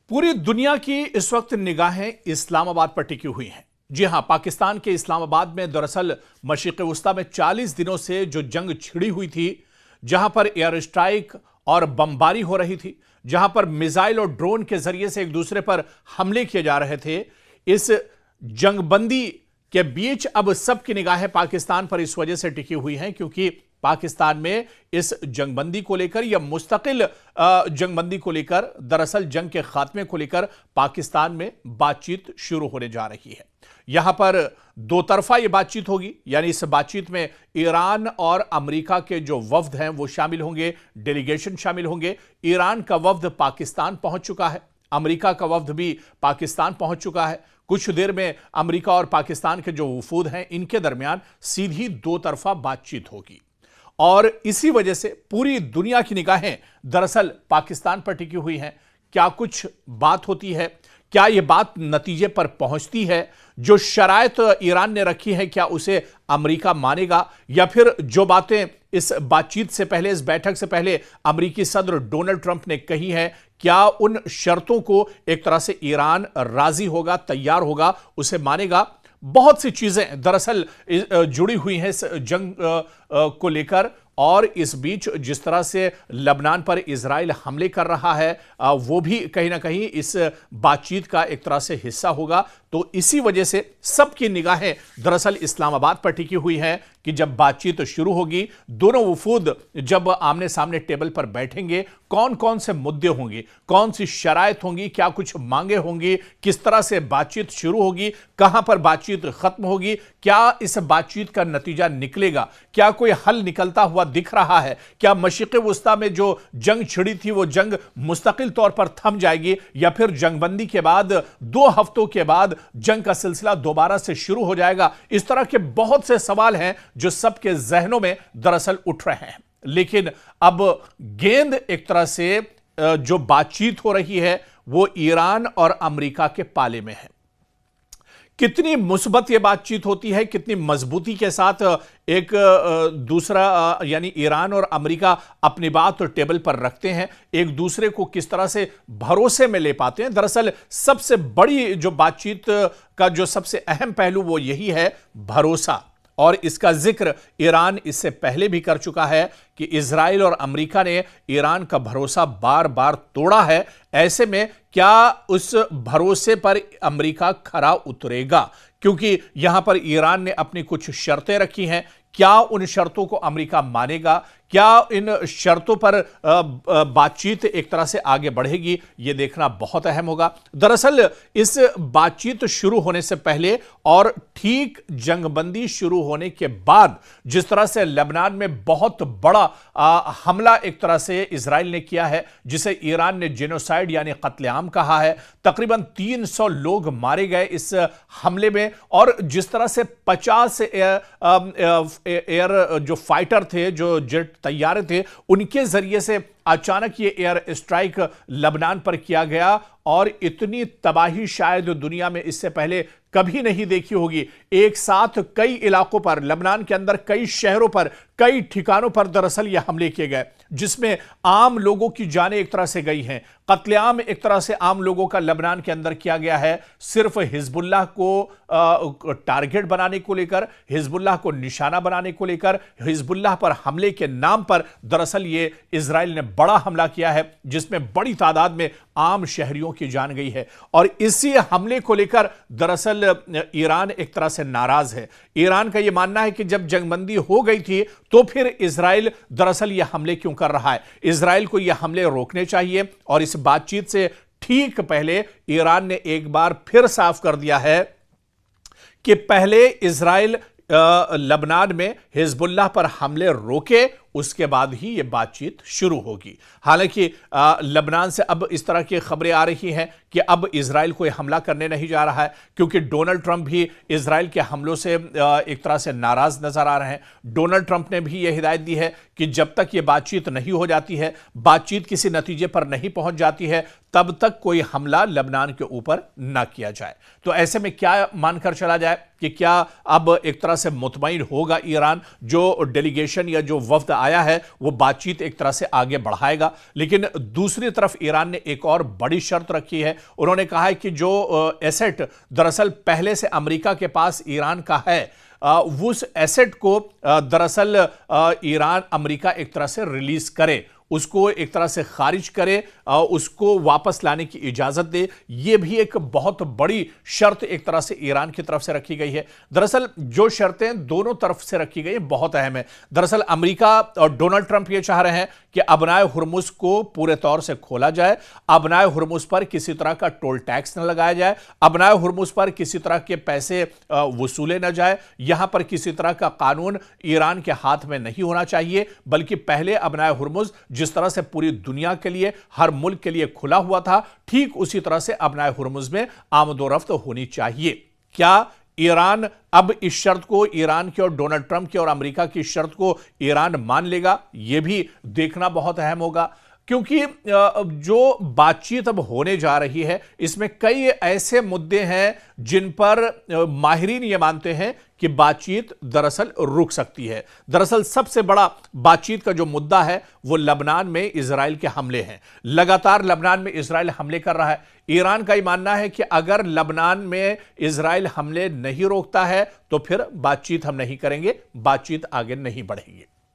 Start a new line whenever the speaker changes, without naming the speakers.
पूरी दुनिया की इस वक्त निगाहें इस्लामाबाद पर टिकी हुई हैं। जी हां, पाकिस्तान के इस्लामाबाद में दरअसल मशरिक़ वस्ता में 40 दिनों से जो जंग छिड़ी हुई थी, जहां पर एयर स्ट्राइक और बमबारी हो रही थी, जहां पर मिसाइल और ड्रोन के जरिए से एक दूसरे पर हमले किए जा रहे थे, इस जंगबंदी के बीच अब सबकी निगाहें पाकिस्तान पर इस वजह से टिकी हुई हैं क्योंकि पाकिस्तान में इस जंगबंदी को लेकर या मुस्तकिल जंगबंदी को लेकर, दरअसल जंग के खात्मे को लेकर पाकिस्तान में बातचीत शुरू होने जा रही है। यहां पर दो तरफा यह बातचीत होगी, यानी इस बातचीत में ईरान और अमेरिका के जो वफ्द हैं वो शामिल होंगे, डेलीगेशन शामिल होंगे। ईरान का वफ्द पाकिस्तान पहुंच चुका है, अमेरिका का वफ्द भी पाकिस्तान पहुंच चुका है। कुछ देर में अमेरिका और पाकिस्तान के जो वफूद हैं, इनके दरमियान सीधी दो तरफा बातचीत होगी और इसी वजह से पूरी दुनिया की निगाहें दरअसल पाकिस्तान पर टिकी हुई हैं। क्या कुछ बात होती है, क्या यह बात नतीजे पर पहुंचती है? जो शराइत ईरान ने रखी है, क्या उसे अमेरिका मानेगा, या फिर जो बातें इस बातचीत से पहले, इस बैठक से पहले अमेरिकी सदर डोनाल्ड ट्रंप ने कही है, क्या उन शर्तों को एक तरह से ईरान राजी होगा, तैयार होगा, उसे मानेगा? बहुत सी चीजें दरअसल जुड़ी हुई हैं इस जंग को लेकर। और इस बीच जिस तरह से लबनान पर इजराइल हमले कर रहा है, वो भी कहीं ना कहीं इस बातचीत का एक तरह से हिस्सा होगा। तो इसी वजह से सबकी निगाहें दरअसल इस्लामाबाद पर टिकी हुई हैं कि जब बातचीत शुरू होगी, दोनों वफूद जब आमने सामने टेबल पर बैठेंगे, कौन कौन से मुद्दे होंगे, कौन सी शराइत होंगी, क्या कुछ मांगे होंगी, किस तरह से बातचीत शुरू होगी, कहां पर बातचीत खत्म होगी, क्या इस बातचीत का नतीजा निकलेगा, क्या कोई हल निकलता हुआ दिख रहा है, क्या मशरिक़ वस्ता में जो जंग छिड़ी थी वो जंग मुस्तकिल तौर पर थम जाएगी, या फिर जंगबंदी के बाद 2 हफ्तों के बाद जंग का सिलसिला दोबारा से शुरू हो जाएगा। इस तरह के बहुत से सवाल हैं जो सबके जहनों में दरअसल उठ रहे हैं। लेकिन अब गेंद एक तरह से जो बातचीत हो रही है वो ईरान और अमेरिका के पाले में है। कितनी मुस्बत ये बातचीत होती है, कितनी मजबूती के साथ एक दूसरा यानी ईरान और अमेरिका अपनी बात टेबल पर रखते हैं, एक दूसरे को किस तरह से भरोसे में ले पाते हैं। दरअसल सबसे बड़ी जो बातचीत का जो सबसे अहम पहलू वो यही है, भरोसा। और इसका जिक्र ईरान इससे पहले भी कर चुका है कि इजराइल और अमेरिका ने ईरान का भरोसा बार बार तोड़ा है। ऐसे में क्या उस भरोसे पर अमेरिका खरा उतरेगा? क्योंकि यहां पर ईरान ने अपनी कुछ शर्तें रखी हैं, क्या उन शर्तों को अमेरिका मानेगा? क्या इन शर्तों पर बातचीत एक तरह से आगे बढ़ेगी? यह देखना बहुत अहम होगा। दरअसल इस बातचीत शुरू होने से पहले और ठीक जंगबंदी शुरू होने के बाद जिस तरह से लेबनान में बहुत बड़ा हमला एक तरह से इजराइल ने किया है, जिसे ईरान ने जेनोसाइड यानी कत्लेआम कहा है, तकरीबन 300 लोग मारे गए इस हमले में। और जिस तरह से 50 एयर जो फाइटर थे, जो जेट तैयारे थे, उनके जरिए से अचानक ये एयर स्ट्राइक लबनान पर किया गया और इतनी तबाही शायद दुनिया में इससे पहले कभी नहीं देखी होगी। एक साथ कई इलाकों पर, लबनान के अंदर कई शहरों पर, कई ठिकानों पर दरअसल ये हमले किए गए, जिसमें आम लोगों की जानें एक तरह से गई हैं। कत्लेआम एक तरह से आम लोगों का लबनान के अंदर किया गया है, सिर्फ हिजबुल्लाह को टारगेट बनाने को लेकर, हिजबुल्लाह को निशाना बनाने को लेकर, हिजबुल्लाह पर हमले के नाम पर दरअसल ये इजराइल ने बड़ा हमला किया है, जिसमें बड़ी तादाद में आम शहरियों की जान गई है। और इसी हमले को लेकर दरअसल ईरान एक तरह से नाराज है। ईरान का यह मानना है कि जब जंगबंदी हो गई थी तो फिर इजराइल दरअसल यह हमले क्यों कर रहा है, इजराइल को यह हमले रोकने चाहिए। और इस बातचीत से ठीक पहले ईरान ने एक बार फिर साफ कर दिया है कि पहले इजराइल लबनान में हिजबुल्लाह पर हमले रोके, उसके बाद ही यह बातचीत शुरू होगी। हालांकि लबनान से अब इस तरह की खबरें आ रही हैं कि अब इजराइल कोई हमला करने नहीं जा रहा है, क्योंकि डोनाल्ड ट्रंप भी इजराइल के हमलों से एक तरह से नाराज नजर आ रहे हैं। डोनाल्ड ट्रंप ने भी यह हिदायत दी है कि जब तक यह बातचीत नहीं हो जाती है, बातचीत किसी नतीजे पर नहीं पहुंच जाती है, तब तक कोई हमला लबनान के ऊपर ना किया जाए। तो ऐसे में क्या मानकर चला जाए कि क्या अब एक तरह से मुतमईन होगा ईरान? जो डेलीगेशन या जो वफ्द आया है वो बातचीत एक तरह से आगे बढ़ाएगा। लेकिन दूसरी तरफ ईरान ने एक और बड़ी शर्त रखी है। उन्होंने कहा है कि जो एसेट दरअसल पहले से अमेरिका के पास ईरान का है, उस एसेट को दरअसल ईरान अमेरिका एक तरह से रिलीज करे, उसको एक तरह से खारिज करे, उसको वापस लाने की इजाजत दे। यह भी एक बहुत बड़ी शर्त एक तरह से ईरान की तरफ से रखी गई है। दरअसल जो शर्तें दोनों तरफ से रखी गई हैं बहुत अहम है। दरअसल अमेरिका और डोनाल्ड ट्रंप ये चाह रहे हैं कि अबनाए हुर्मुज को पूरे तौर से खोला जाए, अबनाए हुर्मुज पर किसी तरह का टोल टैक्स न लगाया जाए, अबनाए हुर्मुज पर किसी तरह के पैसे वसूले न जाए, यहां पर किसी तरह का कानून ईरान के हाथ में नहीं होना चाहिए, बल्कि पहले अबनाए हुर्मुज जिस तरह से पूरी दुनिया के लिए, हर मुल्क के लिए खुला हुआ था, ठीक उसी तरह से अबनाए हुर्मुज में आमदोरफ्त होनी चाहिए। क्या ईरान अब इस शर्त को, ईरान की और डोनाल्ड ट्रंप की और अमेरिका की शर्त को ईरान मान लेगा? यह भी देखना बहुत अहम होगा, क्योंकि जो बातचीत अब होने जा रही है इसमें कई ऐसे मुद्दे हैं जिन पर माहिरीन ये मानते हैं कि बातचीत दरअसल रुक सकती है। दरअसल सबसे बड़ा बातचीत का जो मुद्दा है वो लबनान में इजराइल के हमले हैं। लगातार लबनान में इजराइल हमले कर रहा है। ईरान का ये मानना है कि अगर लबनान में इजराइल हमले नहीं रोकता है तो फिर बातचीत हम नहीं करेंगे, बातचीत आगे नहीं बढ़ेगी।